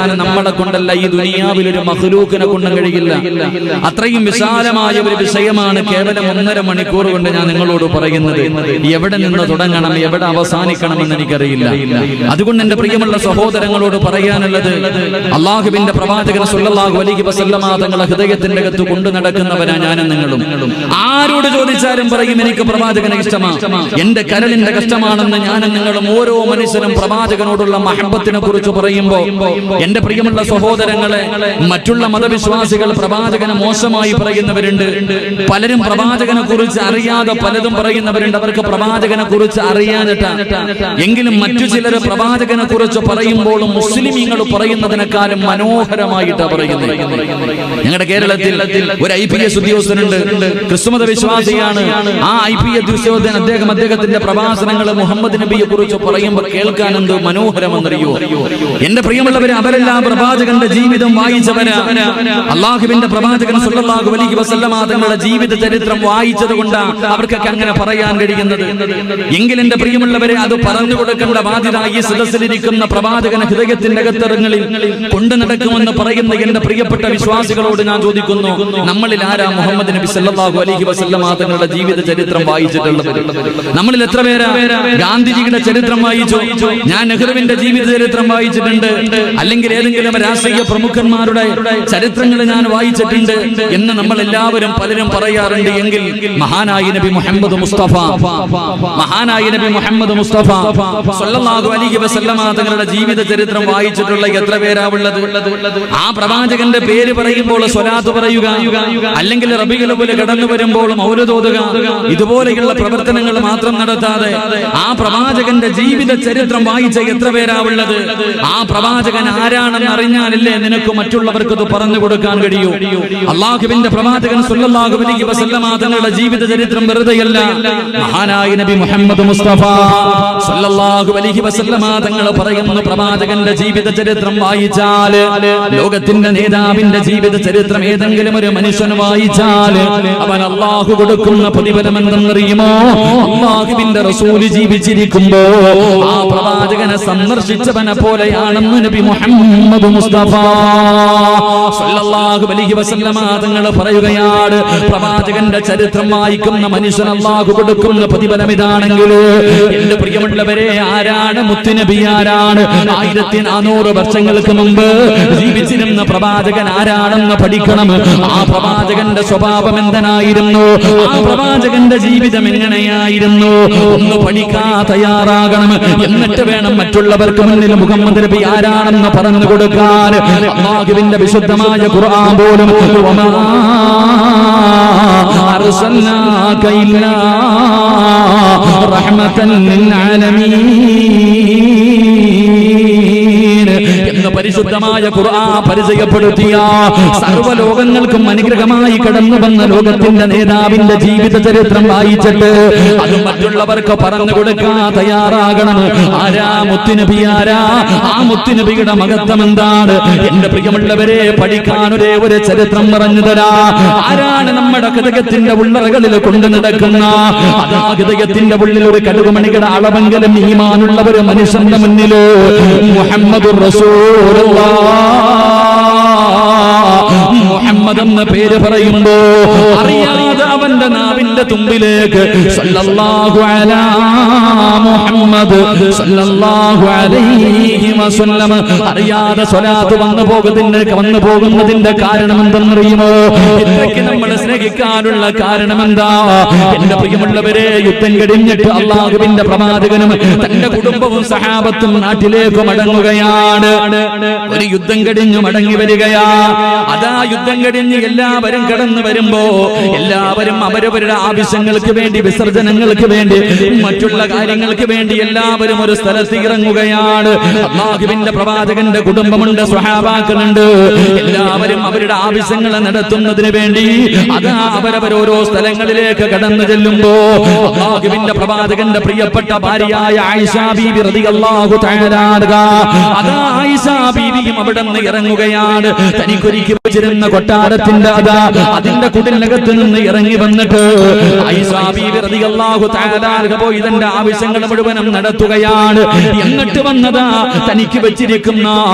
തീർക്കാൻ നമ്മളെ കൊണ്ടല്ല, ഈ ദുനിയാവിൽ ഒരു മഖ്ലൂഖിനെ കൊണ്ടും കഴിയില്ല. അത്രയും വിശാലമായ ഒരു വിഷയമാണ് കേവലം 1.5 മണിക്കൂർ കൊണ്ട് ഞാൻ നിങ്ങളോട് പറയുന്നത്. എവിടെ നിന്ന് തുടങ്ങണം, എവിടെ അവസാനിക്കണമെന്ന് എനിക്കറിയില്ല. അതുകൊണ്ട് എന്റെ പ്രിയമുള്ള സഹോദരങ്ങളോട് പറയാനുള്ളത്, അള്ളാഹുവിന്റെ പ്രവാചകൻ സ്വല്ലല്ലാഹു അലൈഹി വസല്ലമ തങ്ങളെ ഹൃദയത്തിന്റെ അകത്ത് കൊണ്ടു നടക്കുന്നവരാ ഞാനും നിങ്ങളും. ആരോട് ചോദിച്ചാലും പറയും എനിക്ക് പ്രവാചകനെ ഇഷ്ടമാണ്, എന്റെ കരളിന്റെ കഷ്ടമാണെന്ന് ഞാനും നിങ്ങളും. ഓരോ മനുഷ്യനും പ്രവാചകനോടുള്ള മഹബത്തിനെ കുറിച്ച് പറയുമ്പോൾ എന്റെ പ്രിയമുള്ള സഹോദരങ്ങളെ, മറ്റുള്ള മതവിശ്വാസികൾ പ്രവാചകനെ മോശമായി പറയുന്നവരുണ്ട്. പലരും പ്രവാചകനെ കുറിച്ച് അറിയാതെ പലതും പറയുന്നവരുണ്ട്. അവർക്ക് പ്രവാചകനെ കുറിച്ച് അറിയാനിട്ട എങ്കിലും മറ്റു ചിലർ പ്രവാചകനെ കുറിച്ച് പറയുമ്പോഴും മുസ്ലിമീങ്ങൾ പറയുന്നതിനേക്കാളും മനോഹരമായിട്ടാണ് പറയുന്നത്. ഞങ്ങളുടെ കേരളത്തിൽ ഒരു IPS ഉദ്യോഗസ്ഥനുണ്ട്, ക്രിസ്തുമത വിശ്വാസിയാണ്. ആ IPS ഉദ്യോഗസ്ഥൻ അദ്ദേഹത്തിന്റെ പ്രഭാഷണങ്ങൾ മുഹമ്മദ് നബിയെ കുറിച്ച് പറയുമ്പോൾ കേൾക്കാൻ എന്ത് മനോഹരമെന്നറിയോ. എന്റെ പ്രിയമുള്ളവരെ, അവരെല്ലാം പ്രവാചകന്റെ ജീവിതം വായിച്ചവരാ. അള്ളാഹുവിന്റെ പ്രവാചകൻ സ്വല്ലല്ലാഹു അലൈഹി വസല്ലമ തങ്ങളുടെ ജീവിത ചരിത്രം വായിച്ചത് കൊണ്ടാണ് അവർക്കൊക്കെ അങ്ങനെ പറയാൻ കഴിയുന്നത്. എങ്കിൽ എന്റെ പ്രിയമുള്ളവരെ, അത് പറഞ്ഞു കൊടുക്കേണ്ട ബാധ്യത ഈ സദസ്സിലിരിക്കുന്ന പ്രവാചകന ഹൃദയത്തിന്റെ അകത്തറങ്ങളിൽ കൊണ്ടു നടക്കുമെന്ന് പറയുന്ന എന്റെ പ്രിയപ്പെട്ട വിശ്വാസികളോട് ഞാൻ ചോദിക്കുന്നു, നമ്മളിൽ ആരാ മുഹമ്മദ് നബി സല്ലല്ലാഹു അലൈഹി വസല്ലമ തങ്ങളുടെ ജീവിത ചരിത്രം വായിച്ചിട്ടുള്ളത്? നമ്മളിൽ എത്ര പേരാ ഗാന്ധിജിയുടെ ചരിത്രം വായിച്ചു? ഞാൻ നെഹ്റുവിന്റെ ജീവിത ചരിത്രം വായിച്ചിട്ടുണ്ട്, അല്ലെങ്കിൽ ഏതെങ്കിലും രാഷ്ട്രീയ പ്രമുഖന്മാരുടെ ചരിത്രങ്ങൾ ഞാൻ വായിച്ചിട്ടുണ്ട് എന്ന് നമ്മൾ എല്ലാവരും പലരും പറയാറുണ്ട്. എങ്കിൽ മഹാനായ നബി മുഹമ്മദ് മുസ്തഫ സ്വല്ലല്ലാഹു അലൈഹി വസല്ലമ തങ്ങളുടെ ജീവിത ചരിത്രം വായിച്ചിട്ടുള്ള എത്ര പേരാ ഉള്ളത്? ആ പ്രവാചകന്റെ പേര് പറയുമ്പോൾ സ്വലാത്ത് പറയുക, അല്ലെങ്കിൽ റബീഉൽ അവ്വൽ കടന്നു വരുമ്പോൾ മൗലിദ് ഓതുക, ഇതുപോലെയുള്ള പ്രവർത്തനങ്ങൾ മാത്രം നടത്താതെ ആ പ്രവാചകന്റെ ജീവിത ചരിത്രം വായിച്ച എത്ര പേരാ ഉള്ളത്? ആ പ്രവാചകൻ ആരാണെന്ന് അറിഞ്ഞാലല്ലേ നിനക്ക് മറ്റുള്ളവർക്ക് അത് പറഞ്ഞു കൊടുക്കാൻ കഴിയൂ. അള്ളാഹുവിന്റെ പ്രവാചകൻ സ്വല്ലല്ലാഹു അലൈഹി വസല്ലമ തങ്ങളുടെ ജീവിത ചരിത്രം വെറുതെയല്ല. മഹാനായ നബി മുഹമ്മദ് മുസ്തഫ സ്വല്ലല്ലാഹു അലൈഹി വസല്ലമ തങ്ങൾ പറയുന്ന പ്രവാചകന്റെ ജീവിത ചരിത്രം വായിച്ചാൽ, ലോകത്തിന്റെ നേതാവിന്റെ ജീവിത ചരിത്രം ഏതെങ്കിലും ഒരു മനുഷ്യൻ വായിച്ചാൽ അവൻ അള്ളാഹു കൊടുക്കുന്ന പ്രതിഫലം എന്തെന്നറിയുമോ? അള്ളാഹുവിന്റെ റസൂൽ ജീവിച്ചിരിക്കുമ്പോ ആ പ്രവാചകനെ സന്ദർശിച്ചവനെ പോലെയാണെന്ന് നബി മുഹമ്മദ് മുസ്തഫ സ്വല്ലല്ലാഹു അലൈഹി വസല്ലമ തങ്ങൾ പറയുകയാണ്. പ്രവാചകന്റെ ചരിത്രം വായിക്കുന്ന മനുഷ്യൻ അള്ളാഹു കൊടുക്കുന്ന പ്രതിഫലം ഇതാണെങ്കിൽ, എന്റെ പ്രിയമുള്ളവരെ, ആരാണ് മുത്തുനബി? ആരാണ് 1400 വർഷങ്ങൾക്ക് മുമ്പ് ജീവിച്ചിരുന്ന പ്രവാചകൻ ആരാണെന്ന് പഠിക്കണം. ആ പ്രവാചകന്റെ സ്വഭാവം എന്തെന്നായിരുന്നു? ആ പ്രവാചകന്റെ ജീവിതം എങ്ങനെയായിരുന്നു? ഒന്ന് പഠിക്കാൻ തയ്യാറാകണം. എന്നിട്ട് വേണം മറ്റുള്ളവർക്ക് മുന്നിൽ മുഹമ്മദ് നബി ആരാണെന്ന് പറഞ്ഞു കൊടുക്കാൻ. അല്ലാഹുവിന്റെ വിശുദ്ധമായ ഖുർആൻ പോലും വമാ അർസൽനാക ഇല്ലാ റഹ്മതൻ ലിൽ ആലമീൻ എന്ന് പരിശുദ്ധമായ ഖുർആൻ പരിചയപ്പെടുത്തിയ സർവ്വലോകങ്ങൾക്കും അനുഗ്രഹമായി കടന്നു വന്ന ലോകത്തിന്റെ നേതാവിന്റെ ജീവിത ചരിത്രം വായിച്ചിട്ട് അത് മറ്റുള്ളവർക്ക് പറഞ്ഞു കൊടുക്കാൻ തയ്യാറാകണം. ആരാ മുത്തുനബി? ആരാ? ആ മുത്തുനബിയുടെ മഹത്വം എന്താണ്? എന്റെ പ്രിയമുള്ളവരെ, പഠിക്കാൻ ഒരു ചരിത്രം പറഞ്ഞു തരാ. ആരാണ് നമ്മുടെ ഹൃദയത്തിന്റെ ഉള്ളറകളിൽ കൊണ്ടു നടക്കുന്ന, അതാ ഹൃദയത്തിന്റെ ഉള്ളിൽ ഒരു കടുകുമണികളുടെ അളവെങ്കിലും ഈമാനുള്ള ഒരു മനുഷ്യന്റെ മുന്നിൽ മുഹമ്മദുർ റസൂലുള്ളാഹ് മുഹമ്മദ് എന്ന പേര് പറയുമ്പോ അറിയാതെ അവന്റെ നാവിന്റെ തുമ്പിലേക്ക് സല്ലല്ലാഹു അലാ മുഹമ്മദ് സല്ലല്ലാഹു അലൈഹി വസല്ലം അറിയാതെ സ്വലാത്ത് വന്നു പോകുന്നതിന്റെ കാരണം എന്തെന്നറിയുമോ? ഇത്രയ്ക്ക് നമ്മൾ സ്നേഹിക്കാനുള്ള കാരണം എന്താ? എന്റെ പ്രിയമുള്ളവരെ, യുദ്ധം കഴിഞ്ഞിട്ട് അള്ളാഹുവിന്റെ പ്രവാചകനും തന്റെ കുടുംബവും സഹാബത്തും നാട്ടിലേക്ക് മടങ്ങുകയാണ്. ഒരു യുദ്ധം കഴിഞ്ഞു മടങ്ങി വരികയാ. അതാ യുദ്ധം കഴിഞ്ഞ് എല്ലാവരും കടന്നു വരുമ്പോ എല്ലാവരും അവരവരുടെ ആവശ്യങ്ങൾക്ക് വേണ്ടി, വിസർജനങ്ങൾക്ക് വേണ്ടി, മറ്റുള്ള കാര്യങ്ങൾക്ക് വേണ്ടി എല്ലാവരും ഒരു സ്ഥലത്ത് ഇറങ്ങുകയാണ്. അല്ലാഹുവിന്റെ പ്രവാചകന്റെ കുടുംബമുണ്ട്, സ്വഹാബാക്കളുണ്ട്. എല്ലാവരും അവരുടെ ആവശ്യങ്ങൾ നടത്തുന്നതിന് വേണ്ടി അതാ അവരവർ ഓരോ സ്ഥലങ്ങളിലേക്ക് കടന്നു ചെല്ലുമ്പോ അല്ലാഹുവിന്റെ പ്രവാചകന്റെ പ്രിയപ്പെട്ട ഭാര്യയായ ആയിഷ ബീബി റളിയല്ലാഹു തആല അൻഹ അതാ ആയിഷ ബീബിയും അവിടെ നിന്ന് ഇറങ്ങുകയാണ്. തനിക്കൊരുക്കി വെച്ചിരുന്ന കൊട്ടാരത്തിന്റെ അതിന്റെ കുടിലകത്ത് നിന്ന് ഇറങ്ങി വന്നിട്ട് ആയിഷ ബീബി റളിയല്ലാഹു തആല അൻഹ പോയി ഇതിന്റെ ആവശ്യങ്ങൾ മുഴുവനും നടത്തുകയാണ്. എന്നിട്ട് വന്നതാ തനിക്ക് വെച്ചിരിക്കുന്ന